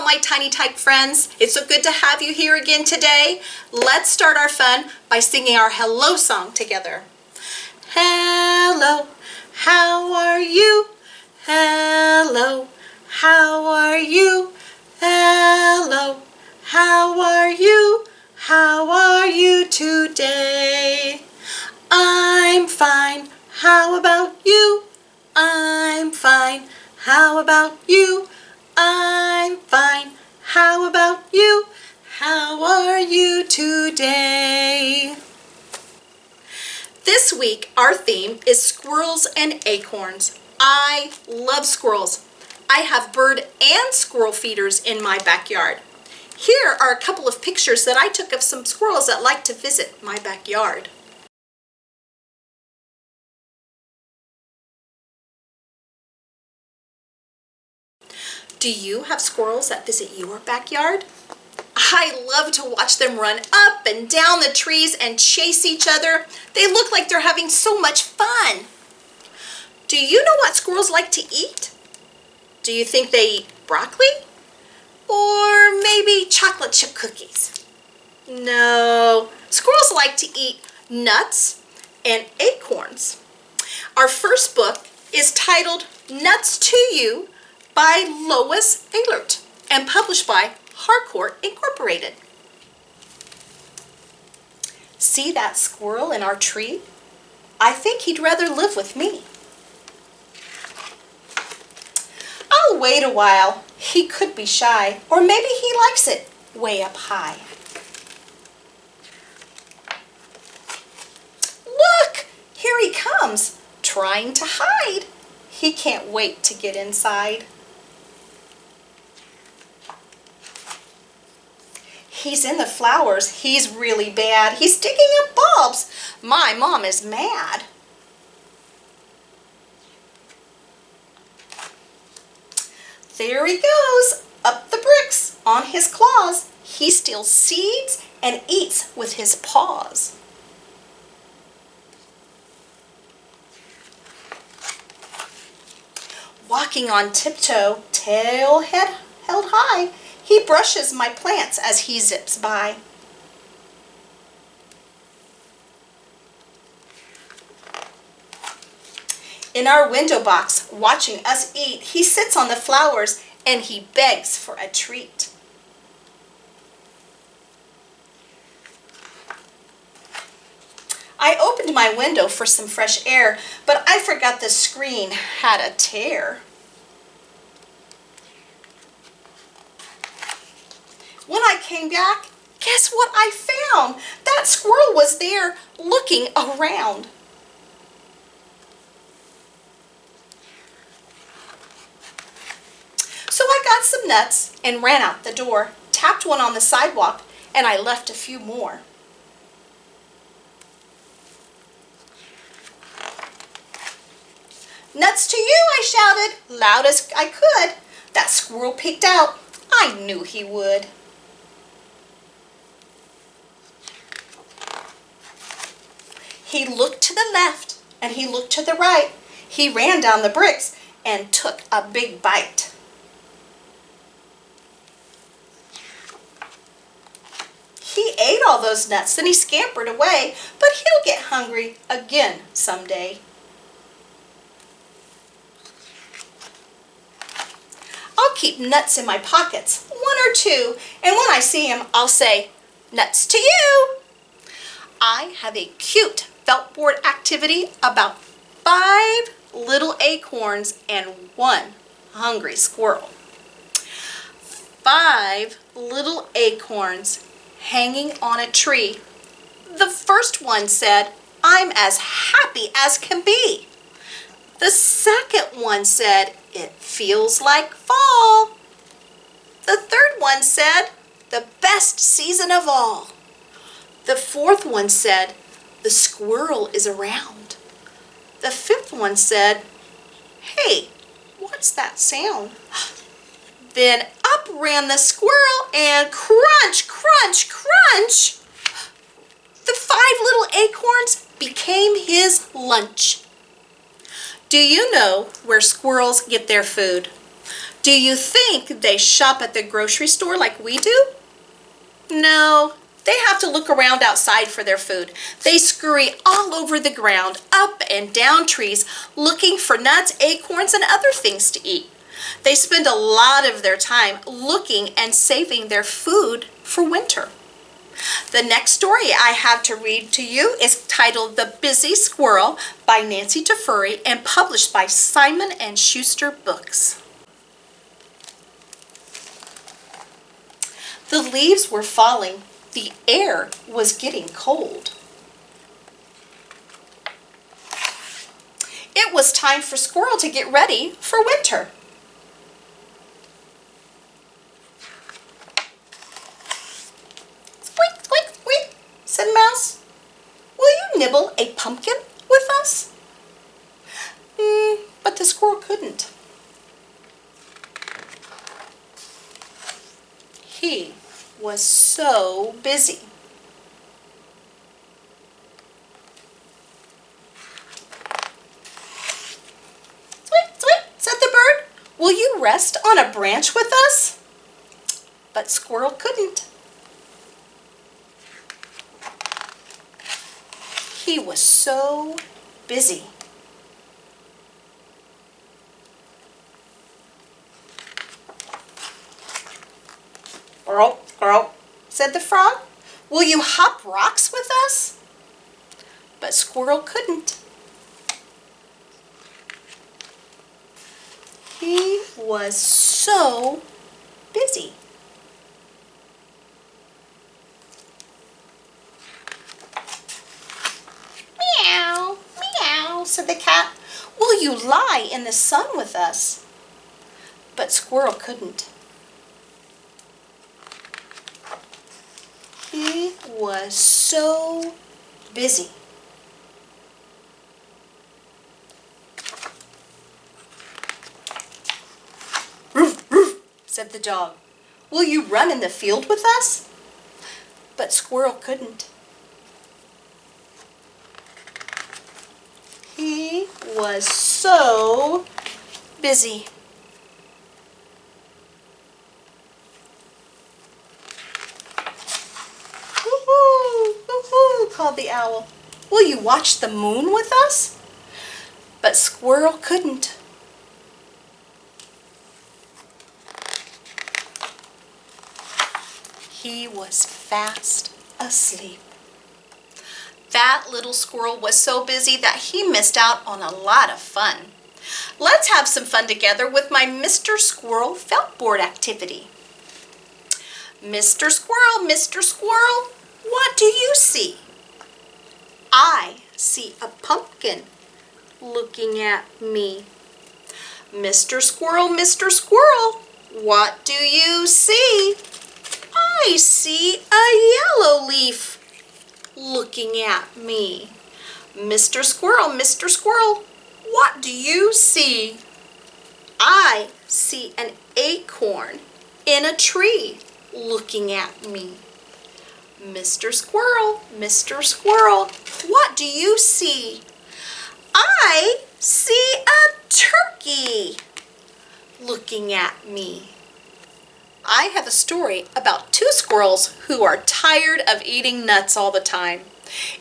my tiny tyke friends? It's so good to have you here again today. Let's start our fun by singing our hello song together. Hello, how are you? Hello, how are you? Hello, how are you? How are you today? I'm fine, how about you? I'm fine, how about you? I'm fine, how about you? How are you today? This week our theme is Squirrels and Acorns. I love squirrels. I have bird and squirrel feeders in my backyard. Here are a couple of pictures that I took of some squirrels that like to visit my backyard. Do you have squirrels that visit your backyard? I love to watch them run up and down the trees and chase each other. They look like they're having so much fun. Do you know what squirrels like to eat? Do you think they eat broccoli? Or maybe chocolate chip cookies? No, squirrels like to eat nuts and acorns. Our first book is titled Nuts to You by Lois Ehlert and published by Harcourt Incorporated. See that squirrel in our tree? I think he'd rather live with me. I'll wait a while. He could be shy, or maybe he likes it way up high. Look, here he comes, trying to hide. He can't wait to get inside. He's in the flowers. He's really bad. He's digging up bulbs. My mom is mad. There he goes, up the bricks on his claws. He steals seeds and eats with his paws. Walking on tiptoe, tail head held high, he brushes my plants as he zips by. In our window box, watching us eat, he sits on the flowers and he begs for a treat. I opened my window for some fresh air, but I forgot the screen had a tear. When I came back, guess what I found? That squirrel was there looking around. So I got some nuts and ran out the door, tapped one on the sidewalk, and I left a few more. Nuts to you, I shouted, loud as I could. That squirrel peeked out. I knew he would. He looked to the left and he looked to the right. He ran down the bricks and took a big bite. He ate all those nuts, then he scampered away, but he'll get hungry again someday. I'll keep nuts in my pockets, one or two, and when I see him, I'll say, "Nuts to you!" I have a cute felt board activity about 5 little acorns and 1 hungry squirrel. 5 little acorns hanging on a tree. The first one said, "I'm as happy as can be." The second one said, "It feels like fall." The third one said, "The best season of all." The fourth one said, "The squirrel is around." The fifth one said, "Hey, what's that sound?" Then up ran the squirrel and crunch, crunch, crunch. The 5 little acorns became his lunch. Do you know where squirrels get their food? Do you think they shop at the grocery store like we do? No, they have to look around outside for their food. They scurry all over the ground, up and down trees, looking for nuts, acorns, and other things to eat. They spend a lot of their time looking and saving their food for winter. The next story I have to read to you is titled The Busy Squirrel by Nancy DeFurry and published by Simon & Schuster Books. The leaves were falling. The air was getting cold. It was time for Squirrel to get ready for winter. Squeak, squeak, squeak, said Mouse. Will you nibble a pumpkin with us? But the squirrel couldn't. He was so busy. Sweet, sweet, said the bird. Will you rest on a branch with us? But Squirrel couldn't. He was so busy. Squirrel, squirrel, said the frog. Will you hop rocks with us? But Squirrel couldn't. He was so busy. Meow, meow, said the cat. Will you lie in the sun with us? But Squirrel couldn't. He was so busy. Roof, roof, said the dog. Will you run in the field with us? But Squirrel couldn't. He was so busy. Woo-hoo, woo-hoo, called the owl. Will you watch the moon with us? But Squirrel couldn't. He was fast asleep. That little squirrel was so busy that he missed out on a lot of fun. Let's have some fun together with my Mr. Squirrel felt board activity. Mr. Squirrel, what do you see? I see a pumpkin looking at me. Mr. Squirrel, what do you see? I see a yellow leaf looking at me. Mr. Squirrel, what do you see? I see an acorn in a tree looking at me. Mr. Squirrel, what do you see? I see a turkey looking at me. I have a story about two squirrels who are tired of eating nuts all the time.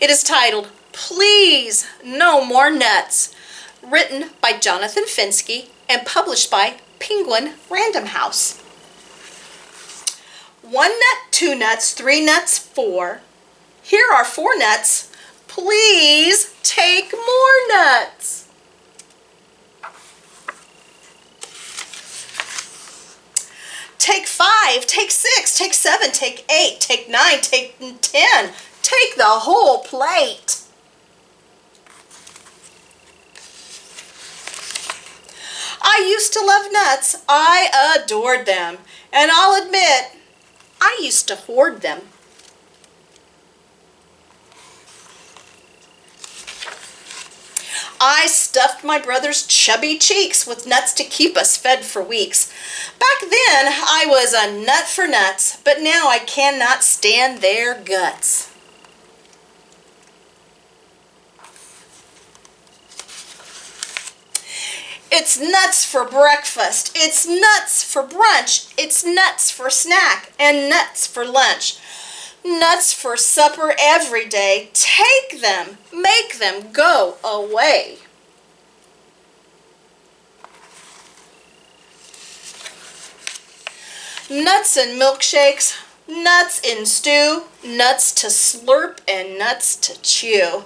It is titled, Please No More Nuts, written by Jonathan Finsky and published by Penguin Random House. 1 nut, 2 nuts, 3 nuts, 4. Here are 4 nuts. Please take more nuts. Take 5, take 6, take 7, take 8, take 9, take 10. Take the whole plate. I used to love nuts. I adored them. And I'll admit, I used to hoard them. I stuffed my brother's chubby cheeks with nuts to keep us fed for weeks. Back then, I was a nut for nuts, but now I cannot stand their guts. It's nuts for breakfast, it's nuts for brunch, it's nuts for snack, and nuts for lunch. Nuts for supper every day. Take them, make them go away. Nuts in milkshakes, nuts in stew, nuts to slurp and nuts to chew.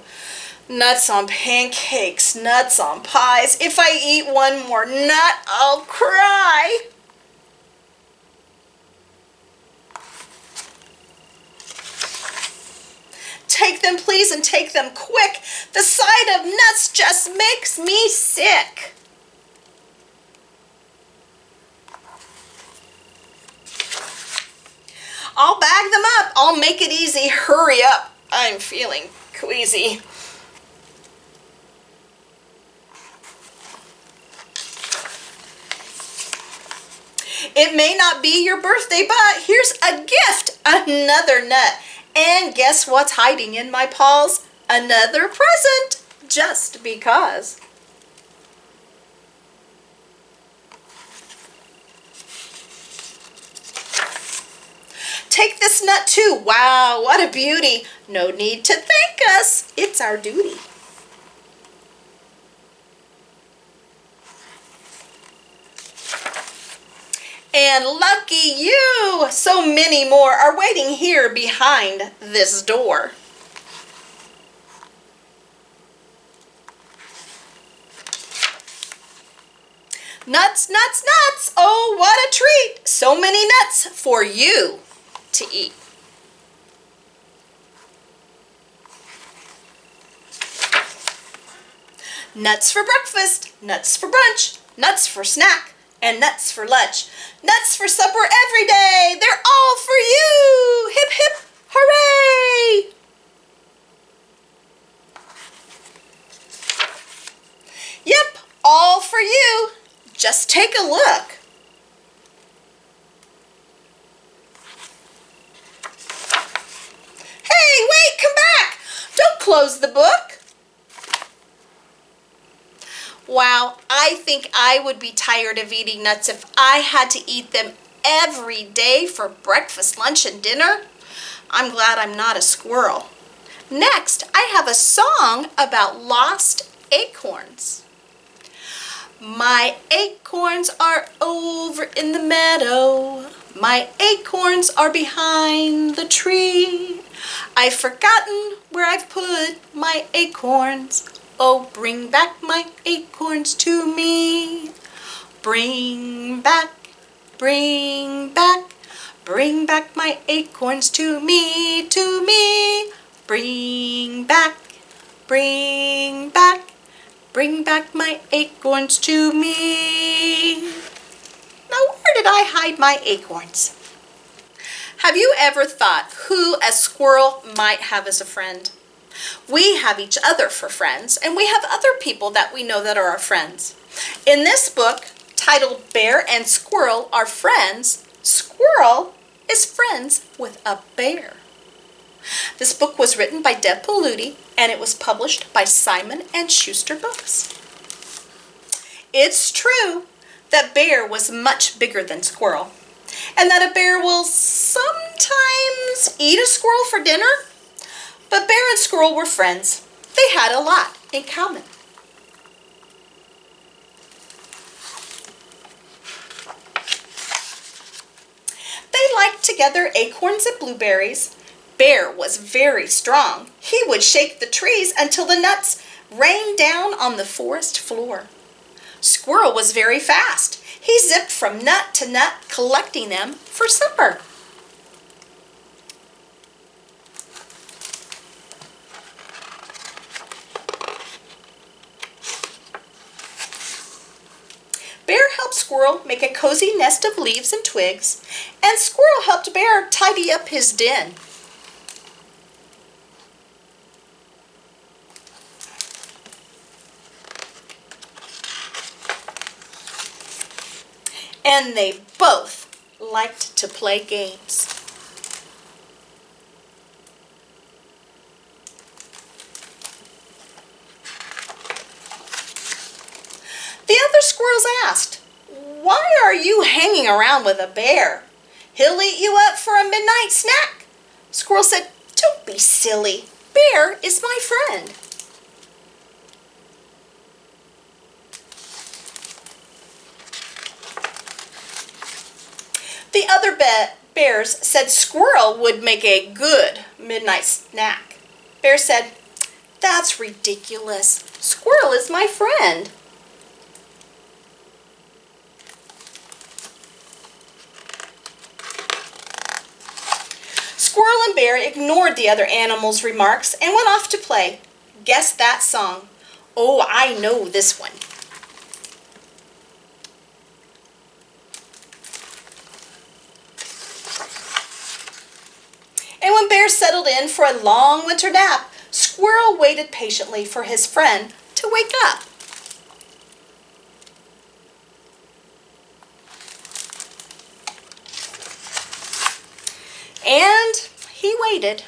Nuts on pancakes, nuts on pies. If I eat one more nut, I'll cry. Take them, please, and take them quick. The sight of nuts just makes me sick. I'll bag them up. I'll make it easy. Hurry up. I'm feeling queasy. It may not be your birthday, but here's a gift, another nut. And guess what's hiding in my paws? Another present, just because. Take this nut too. Wow, what a beauty. No need to thank us. It's our duty. And lucky you! So many more are waiting here behind this door. Nuts, nuts, nuts! Oh, what a treat! So many nuts for you to eat. Nuts for breakfast, nuts for brunch, nuts for snack, and nuts for lunch. Nuts for supper every day. They're all for you. Hip, hip, hooray! Yep, all for you. Just take a look. Hey, wait, come back. Don't close the book. Wow, I think I would be tired of eating nuts if I had to eat them every day for breakfast, lunch, and dinner. I'm glad I'm not a squirrel. Next, I have a song about lost acorns. My acorns are over in the meadow. My acorns are behind the tree. I've forgotten where I've put my acorns. Oh, bring back my acorns to me. Bring back, bring back, bring back my acorns to me, to me. Bring back, bring back, bring back my acorns to me. Now, where did I hide my acorns? Have you ever thought who a squirrel might have as a friend? We have each other for friends, and we have other people that we know that are our friends. In this book, titled Bear and Squirrel Are Friends, Squirrel is friends with a bear. This book was written by Deb Paludi, and it was published by Simon & Schuster Books. It's true that Bear was much bigger than Squirrel, and that a bear will sometimes eat a squirrel for dinner. But Bear and Squirrel were friends. They had a lot in common. They liked together acorns and blueberries. Bear was very strong. He would shake the trees until the nuts rained down on the forest floor. Squirrel was very fast. He zipped from nut to nut, collecting them for supper. Bear helped Squirrel make a cozy nest of leaves and twigs, and Squirrel helped Bear tidy up his den. And they both liked to play games. The other squirrels asked, "Why are you hanging around with a bear? He'll eat you up for a midnight snack." Squirrel said, "Don't be silly. Bear is my friend." The other bears said squirrel would make a good midnight snack. Bear said, "That's ridiculous. Squirrel is my friend." Squirrel and Bear ignored the other animals' remarks and went off to play. Guess that song. Oh, I know this one. And when Bear settled in for a long winter nap, Squirrel waited patiently for his friend to wake up. And he waited.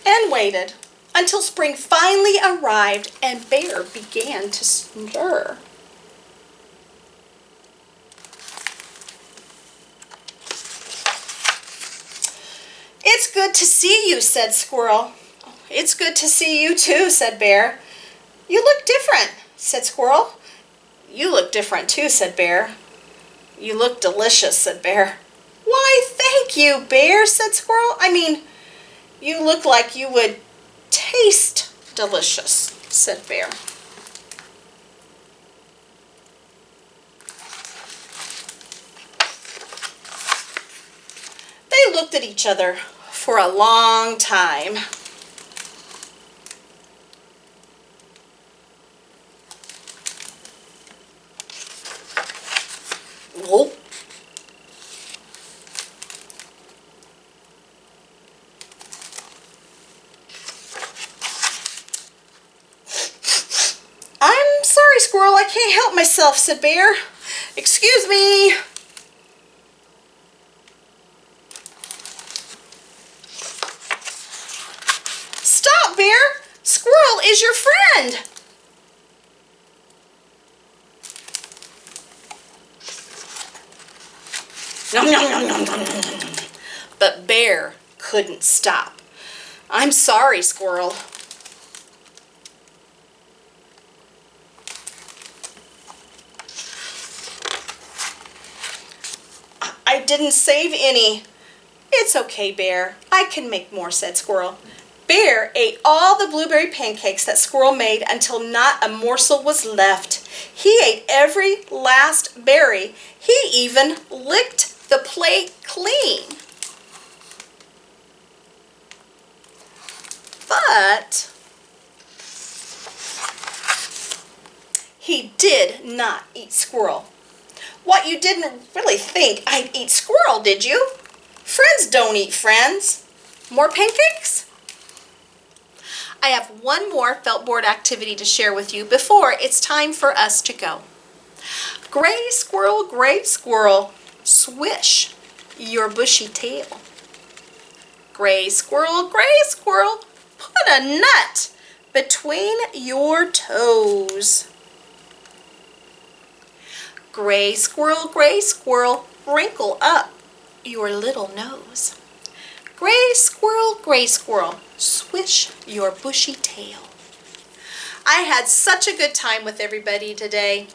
And waited until spring finally arrived and Bear began to stir. "It's good to see you," said Squirrel. "It's good to see you too," said Bear. "You look different," said Squirrel. "You look different too," said Bear. "You look delicious," said Bear. "Why, thank you, Bear," said Squirrel. "I mean, you look like you would taste delicious," said Bear. They looked at each other for a long time. Oh. "I'm sorry, Squirrel, I can't help myself," said Bear. "Excuse me." "Stop, Bear! Squirrel is your friend." Nom, nom, nom, nom, nom, nom, nom. But Bear couldn't stop. "I'm sorry, Squirrel." "I didn't save any." "It's okay, Bear. I can make more," said Squirrel. Bear ate all the blueberry pancakes that Squirrel made until not a morsel was left. He ate every last berry. He even licked the plate clean. But he did not eat Squirrel. What, you didn't really think I'd eat Squirrel, did you? Friends don't eat friends. More pancakes? I have one more felt board activity to share with you before it's time for us to go. Gray squirrel, swish your bushy tail. Gray squirrel, put a nut between your toes. Gray squirrel, wrinkle up your little nose. Gray squirrel, swish your bushy tail. I had such a good time with everybody today.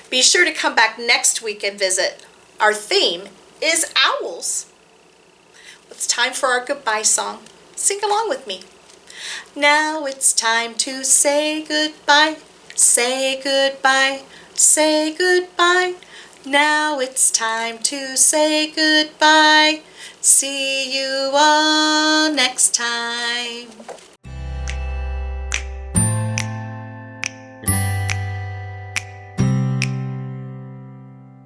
Be sure to come back next week and visit. Our theme is owls. It's time for our goodbye song. Sing along with me. Now it's time to say goodbye, say goodbye, say goodbye. Now it's time to say goodbye. See you all next time.